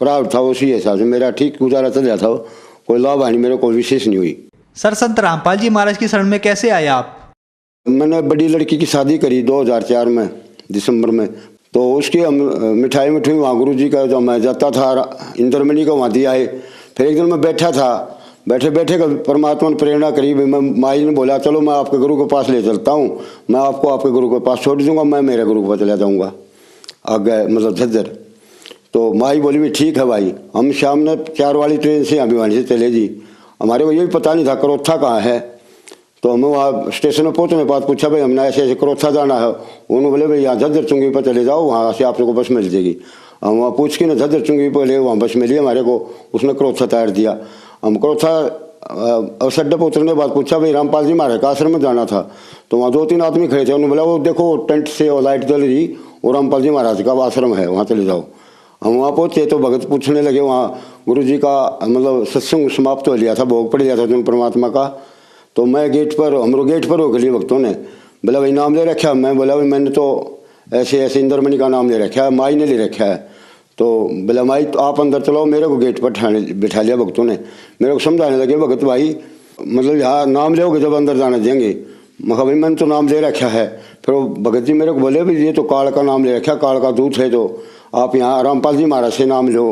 प्राप्त था उसी हिसाब से मेरा ठीक गुजारा चल रहा था। कोई लाभ हानि मेरे को विशेष नहीं हुई। सर संत रामपाल जी महाराज की शरण में कैसे आए आप? मैंने बड़ी लड़की की शादी करी 2004 में दिसंबर में, तो उसकी हम मिठाई वहाँ गुरु जी का जो मैं जाता था इंद्रमणि का वहाँ दिया है। फिर एक दिन मैं बैठा था, बैठे बैठे का परमात्मा ने प्रेरणा करी। मैं माई ने बोला चलो मैं आपके गुरु के पास ले चलता हूँ, मैं आपको आपके गुरु के पास छोड़ दूंगा, मैं मेरे गुरु के पास चला जाऊँगा आगे मतलब झज्जर। तो माई बोली भी ठीक है भाई। हम शाम ने 4 वाली ट्रेन से यहाँ भिवानी से चले जी। हमारे को ये भी पता नहीं था करोथा कहाँ है। तो हमें वहाँ स्टेशन में पहुँचने के बाद पूछा भाई हमने ऐसे ऐसे करोथा जाना है। उन्होंने बोले भाई यहाँ झज्जर चुंगी पर चले जाओ, वहाँ से आपको बस मिल जाएगी। हम वहाँ पूछ के ना झज्जर चुंगी पर ले वहाँ बस मिली हमारे को, उसने करोथा तैयार दिया। हम करोथा बस अड्डे पर उतरने के बाद पूछा भाई रामपाल जी महाराज का आश्रम में जाना था। तो वहाँ 2-3 आदमी खड़े थे। उन्होंने बोला वो देखो टेंट से वो लाइट जल रही, वो रामपाल जी महाराज का आश्रम है, वहाँ चले जाओ। हम वहाँ पहुँचे तो भगत पूछने लगे, वहाँ गुरु जी का मतलब सत्संग समाप्त हो लिया था, भोग पड़ लिया था उन परमात्मा का। तो मैं गेट पर हमारे गेट पर रोक लिया भक्तों ने, बोला भाई नाम ले रखा है? मैं बोला भाई मैंने तो ऐसे ऐसे इंद्रमणि का नाम ले रखा है, माई ने ले रखा है। तो बोला माई तो आप अंदर चलो, मेरे को गेट पर बिठा लिया भक्तों ने। मेरे को समझाने लगे भगत भाई मतलब यहाँ नाम लोगे जब अंदर जाने देंगे। मैं कहा भाई मैंने तो नाम ले रखा है। फिर वो भगत जी मेरे को बोले भाई ये तो काल का नाम ले रखा है, काल का दूत है, तो आप यहाँ रामपाल जी महाराज से नाम लो।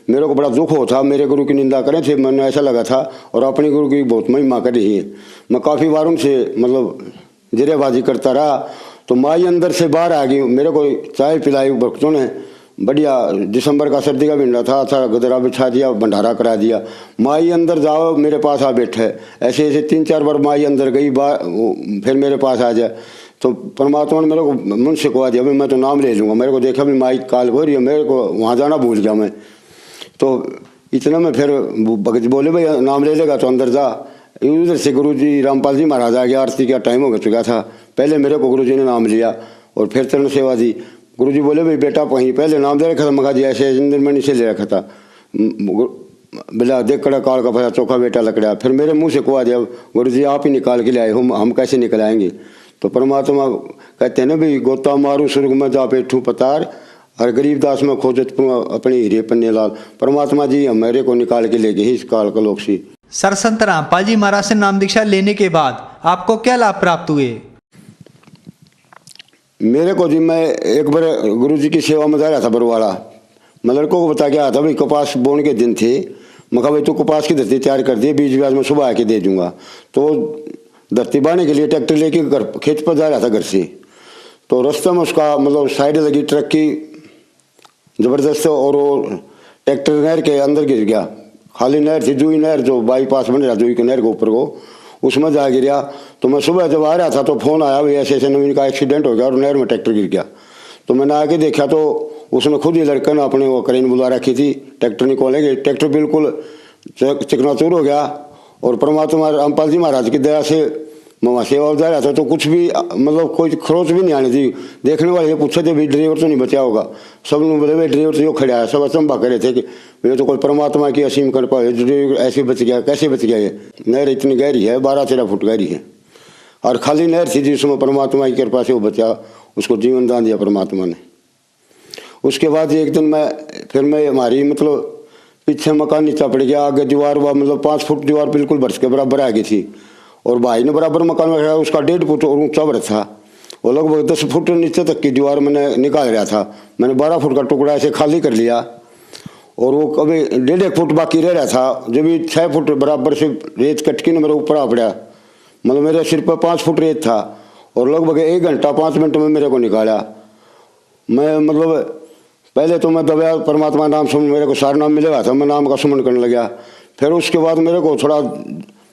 मेरे को बड़ा दुख होता, मेरे गुरु की निंदा करें थे, मैंने ऐसा लगा था, और अपने गुरु की बहुत महिमा कर रही है। मैं काफ़ी बार उनसे मतलब जिरेबाजी करता रहा। तो माई अंदर से बाहर आ गई, मेरे को चाय पिलाई भक्तों ने बढ़िया। दिसंबर का सर्दी का महीना था, अच्छा गदरा बिछा दिया, भंडारा करा दिया। माई अंदर जाओ मेरे पास आ बैठे। ऐसे ऐसे 3-4 बार माई अंदर गई, फिर मेरे पास आ जाए। तो परमात्मा ने मेरे को मन से कहा दिया भाई मैं तो नाम ले लूँगा। मेरे को देखा भी माई काल हो रही है, मेरे को वहाँ जाना भूल गया मैं। तो इतना में फिर भगत बोले भाई नाम ले लेगा तो अंदर जा। उधर से गुरु जी रामपाल जी महाराज आ गया, आरती का टाइम हो चुका था। पहले मेरे को गुरु जी ने नाम लिया और फिर चरण सेवा दी। गुरु जी बोले भाई बेटा वहीं पहले नाम दे रखा था। मगा जी ऐसे इंद्रमणि से ले रखा था। बोला देख कड़ा काल का फसा चोखा बेटा लकड़ा। फिर मेरे मुँह से कहा दिया गुरु जी आप ही निकाल के ले आए, हम कैसे निकल आएंगे। तो परमात्मा कहते हैं ना भाई गोता मारू स्वर्ग में जा बैठूं पतार, हर गरीबदास में खोजत अपने हीरे पन्ने लाल। परमात्मा जी मेरे को निकाल के ले गए इस काल का लोक से। सर संत रामपाल जी महाराज से नाम दीक्षा लेने के बाद आपको क्या लाभ प्राप्त हुए? मेरे को जी मैं एक बार गुरु जी की सेवा में जा रहा था बरवाड़ा। मैं लड़कों को बता के आया था भाई कपास बोने के दिन थे। मैं कहा भाई तू कपास की धरती तैयार कर दिए, बीज ब्याज में सुबह आके दे दूंगा। तो धरती बाने के लिए ट्रैक्टर लेके घर खेत पर जा रहा था घर से। तो रास्ते में उसका मतलब साइड लगी ट्रक की ज़बरदस्त, और वो ट्रैक्टर नहर के अंदर गिर गया। खाली नहर थी, जुई नहर जो बाईपास बन रहा जुई के नहर के ऊपर को, उसमें जा गिरा। तो मैं सुबह जब आ रहा था तो फ़ोन आया भाई ऐसे ऐसे नवीन का एक्सीडेंट हो गया और नहर में ट्रैक्टर गिर गया। तो मैंने आके देखा तो उसने खुद ही लड़के ने अपने वो क्रेन बुला रखी थी, ट्रैक्टर निकालेंगे। ट्रैक्टर बिल्कुल चिकनाचूर हो गया। और परमात्मा रामपाल जी महाराज की दया से मैं वहाँ सेवा जा रहा था तो कुछ भी मतलब कोई खरोच भी नहीं आने दी। देखने वाले ये पूछे थे भाई ड्राइवर तो नहीं बचा होगा। सब लोग बोले भाई ड्राइवर तो जो खड़ा है, सब अचंभा करे थे कि ये तो कोई परमात्मा की असीम कर पाए, ड्राइवर ऐसे बच गया, कैसे बच गया। ये नहर इतनी गहरी है, 12-13 फुट गहरी है, और खाली नहर थी जिसमें परमात्मा की कृपा से वो बचा, उसको जीवन दान दिया परमात्मा ने। उसके बाद एक दिन मैं हमारी मतलब पीछे मकान नीचा पड़ गया, आगे दीवार हुआ मतलब 5 फुट दीवार बिल्कुल बरस के बराबर आ गई थी। और भाई ने बराबर मकान में रखा, उसका 1.5 फुट और ऊंचा बरस था। वो लगभग 10 फुट नीचे तक की दीवार मैंने निकाल रहा था। मैंने 12 फुट का टुकड़ा ऐसे खाली कर लिया, और वो कभी 1.5 फुट बाकी रह रहा था। जब भी 6 फुट बराबर से रेत कटकी ने मेरे ऊपर आ पड़ा, मतलब मेरे सिर पर 5 फुट रेत था। और लगभग 1 घंटा 5 मिनट में मेरे को निकाला। मैं मतलब पहले तो मैं दबाया परमात्मा नाम सुन, मेरे को सारा नाम मिलेगा था, मैं नाम का सुमन करने लगा। फिर उसके बाद मेरे को थोड़ा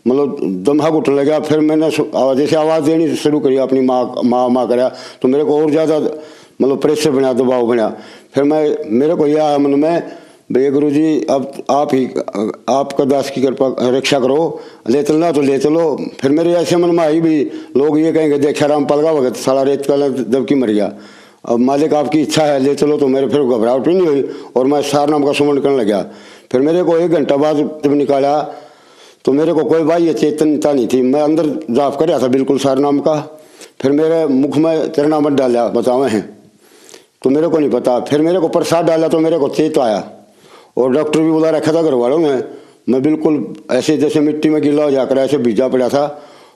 मतलब दमा घुटने लगा। फिर मैंने जैसे आवाज़ देनी शुरू करी अपनी माँ करा, तो मेरे को और ज़्यादा मतलब प्रेशर बना, दबाव बना। फिर मेरे को यह आया मन में भैया गुरु जी अब आप ही आपका दास की कृपा रक्षा करो, ले चलना तो ले चलो। फिर मेरे ऐसे मन में आई भी लोग ये कहेंगे देखा रामपाल का भगत साला रेत का जबकि मर गया, अब मालिक आपकी इच्छा है ले चलो। तो मेरे फिर घबराहट भी नहीं हुई और मैं सार नाम का सुमन करने लगा। फिर मेरे को 1 घंटा बाद जब निकाला तो मेरे को कोई बाह्य चेतनता नहीं थी, मैं अंदर जाप कर रहा था बिल्कुल सार नाम का। फिर मेरे मुख में चरणामृत डाला बतावे हैं तो मेरे को नहीं पता। फिर मेरे को प्रसाद डाला तो मेरे को चेत आया, और डॉक्टर भी बुला रखा था घर वालों ने। मैं बिल्कुल ऐसे जैसे मिट्टी में गीला हो जाकर ऐसे भीजा पड़ा था,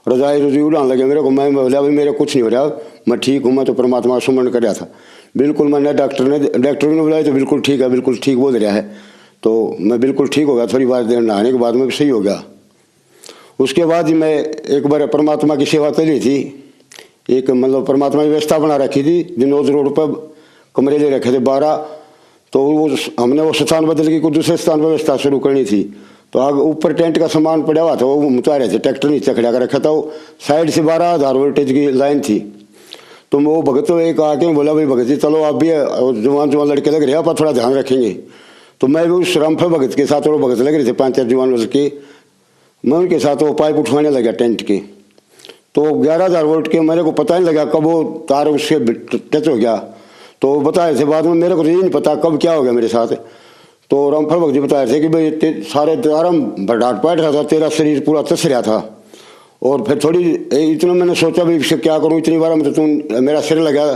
रजाई रुजी उड़ाने लगे मेरे को। मैं बोला भाई मेरे कुछ नहीं हो रहा, मैं ठीक हूँ, मैं तो परमात्मा का सुमरण कर रहा था। बिल्कुल मैंने डॉक्टर ने बुलाया तो बिल्कुल ठीक है, बिल्कुल ठीक बोल रहा है। तो मैं बिल्कुल ठीक हो गया, थोड़ी बार देर नहाने के बाद में सही हो गया। उसके बाद ही मैं एक बार परमात्मा की सेवा करी थी। एक मतलब परमात्मा की व्यवस्था बना रखी थी, दिनोज रोड पर कमरे ले रखे थे 12। तो वो हमने वो स्थान बदल के कोई दूसरे स्थान पर व्यवस्था शुरू करनी थी। तो आगे ऊपर टेंट का सामान पड़ा हुआ था, वो मुता रहे थे, ट्रैक्टर नीचे खड़ा कर रखा था। वो साइड से 12,000 वोल्टेज की लाइन थी। तो वो भगत एक आके बोला भाई भगत जी चलो आप भी जवान जवान लड़के लग रहे हैं, आप थोड़ा ध्यान रखेंगे। तो मैं भी उस रामफल भगत के साथ, और भगत लग रहे थे 5-4 जवान लड़के, मैं उनके साथ वो पाइप उठवाने लगा टेंट के। तो 11,000 वोल्ट के मेरे को पता नहीं लगा कब वो तार उससे टच हो गया। तो वो बता रहे थे बाद में, मेरे को ये नहीं पता कब क्या हो गया मेरे साथ। तो रामफल भगत जी बता रहे थे कि भाई सारे तारम भड़ाट पाट रहा था, तेरा शरीर पूरा तस रहा था। और फिर थोड़ी इतना मैंने सोचा भाई इससे क्या करूँ, इतनी बार मतलब तुम मेरा सिर लगा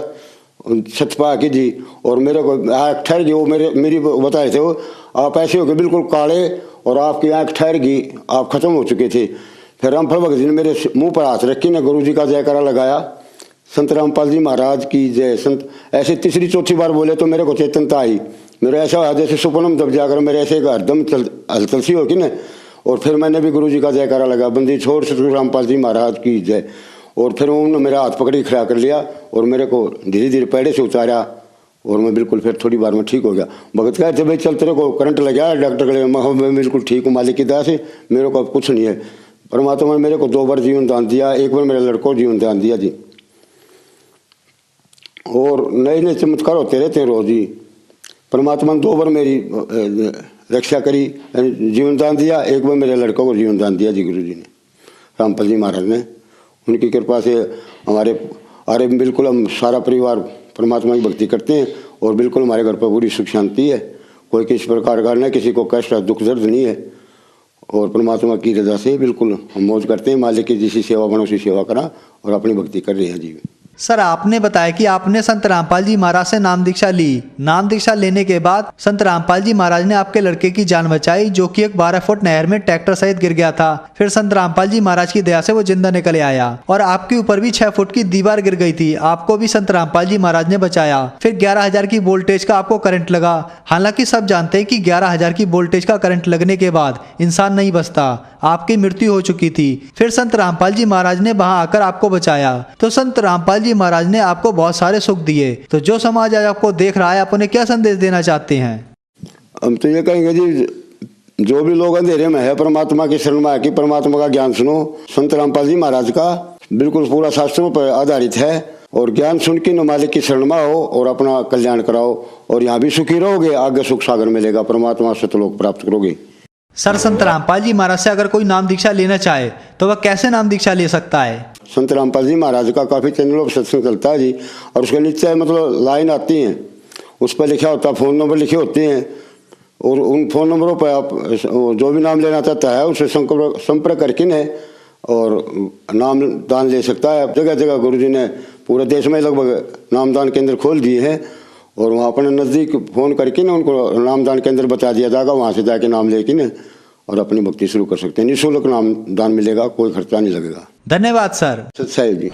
छत पा के जी, और मेरे को आँख ठहर गई। वो मेरी बता रहे थे वो आप ऐसे हो गए बिल्कुल काले, और आपकी आँख ठहर गई, आप खत्म हो चुके थे। फिर रामफल भगत जी ने मेरे मुंह पर हाथ रख के ना गुरु जी का जयकारा लगाया, संत रामपाल जी महाराज की जय। संत ऐसे तीसरी चौथी बार बोले तो मेरे को चेतनता आई। मेरा ऐसा हुआ जैसे सुपनम दब जाकर मेरे ऐसे हरदम हलचल सी होगी ना। और फिर मैंने भी गुरु जी का जयकारा लगा, बंदी छोड़ सतगुरु रामपाल जी महाराज की जय। और फिर उन्होंने मेरा हाथ पकड़ के खड़ा कर लिया और मेरे को धीरे धीरे पैड़े से उतारा, और मैं बिल्कुल फिर थोड़ी बार में ठीक हो गया। भगत कहते थे भाई चल तेरे को करंट लग गया, डॉक्टर के लिए मैं बिल्कुल ठीक हूँ, मालिक की दया से मेरे को अब कुछ नहीं है। परमात्मा ने मेरे को 2 बार जीवन दान दिया, एक बार मेरे लड़कों को जीवन दान दिया जी। और नए नए चमत्कार होते रहते हैं रोज ही। परमात्मा ने 2 बार मेरी रक्षा करी, जीवन दान दिया, एक बार मेरे लड़कों को जीवन दान दिया जी गुरु जी ने, रामपाल जी महाराज ने। उनकी कृपा से हमारे बिल्कुल हम सारा परिवार परमात्मा की भक्ति करते हैं, और बिल्कुल हमारे घर पर पूरी सुख शांति है, कोई किसी प्रकार का न किसी को कष्ट दुख दर्द नहीं है। और परमात्मा की रजा से बिल्कुल हम मौज करते हैं, मालिक की जिसी सेवा बनो उसी सेवा करा, और अपनी भक्ति कर रहे हैं जी। सर आपने बताया कि आपने संत रामपाल जी महाराज से नाम दीक्षा ली। नाम दीक्षा लेने के बाद संत रामपाल जी महाराज ने आपके लड़के की जान बचाई, जो कि एक 12 फुट नहर में ट्रैक्टर सहित गिर गया था। फिर संत रामपाल जी महाराज की दया से वो जिंदा निकल आया, और आपके ऊपर भी 6 फुट की दीवार गिर गई थी, आपको भी संत रामपाल जी महाराज ने बचाया। फिर 11,000 की वोल्टेज का आपको करंट लगा। हालांकि सब जानते हैं कि 11,000 की वोल्टेज का करंट लगने के बाद इंसान नहीं बचता, आपकी मृत्यु हो चुकी थी। फिर संत रामपाल जी महाराज ने वहां आकर आपको बचाया। तो संत रामपाल जी महाराज ने आपको बहुत सारे सुख दिए। तो जो समाज आज आपको देख रहा है, आप उन्हें क्या संदेश देना चाहते हैं? हम तो ये कहेंगे जी, जो भी लोग अंधेरे में है परमात्मा की शरण में आके परमात्मा का ज्ञान सुनो। संत रामपाल जी महाराज का बिल्कुल पूरा शास्त्रों पर आधारित है, और ज्ञान सुन के न मालिक की शरण में आओ और अपना कल्याण कराओ, और यहाँ भी सुखी रहोगे, आगे सुख सागर मिलेगा, परमात्मा सतलोक प्राप्त करोगे। सर संत रामपाल जी महाराज से अगर कोई नाम दीक्षा लेना चाहे तो वह कैसे नाम दीक्षा ले सकता है? संत रामपाल जी महाराज का काफ़ी चैनलों पर सत्संग चलता है जी, और उसके नीचे मतलब लाइन आती हैं, उस पर लिखा होता है, फ़ोन नंबर लिखे होते हैं, और उन फ़ोन नंबरों पर आप जो भी नाम लेना चाहता है उससे संपर्क करके न और नाम दान ले सकता है। जगह जगह गुरु जी ने पूरे देश में लगभग नामदान केंद्र खोल दिए हैं, और वहाँ अपने नज़दीक फ़ोन करके ना उनको नामदान केंद्र बता दिया जाएगा, वहाँ से जाके नाम लेके ना और अपनी भक्ति शुरू कर सकते हैं। निःशुल्क नाम दान मिलेगा, कोई खर्चा नहीं लगेगा। धन्यवाद सर। सत्साई जी।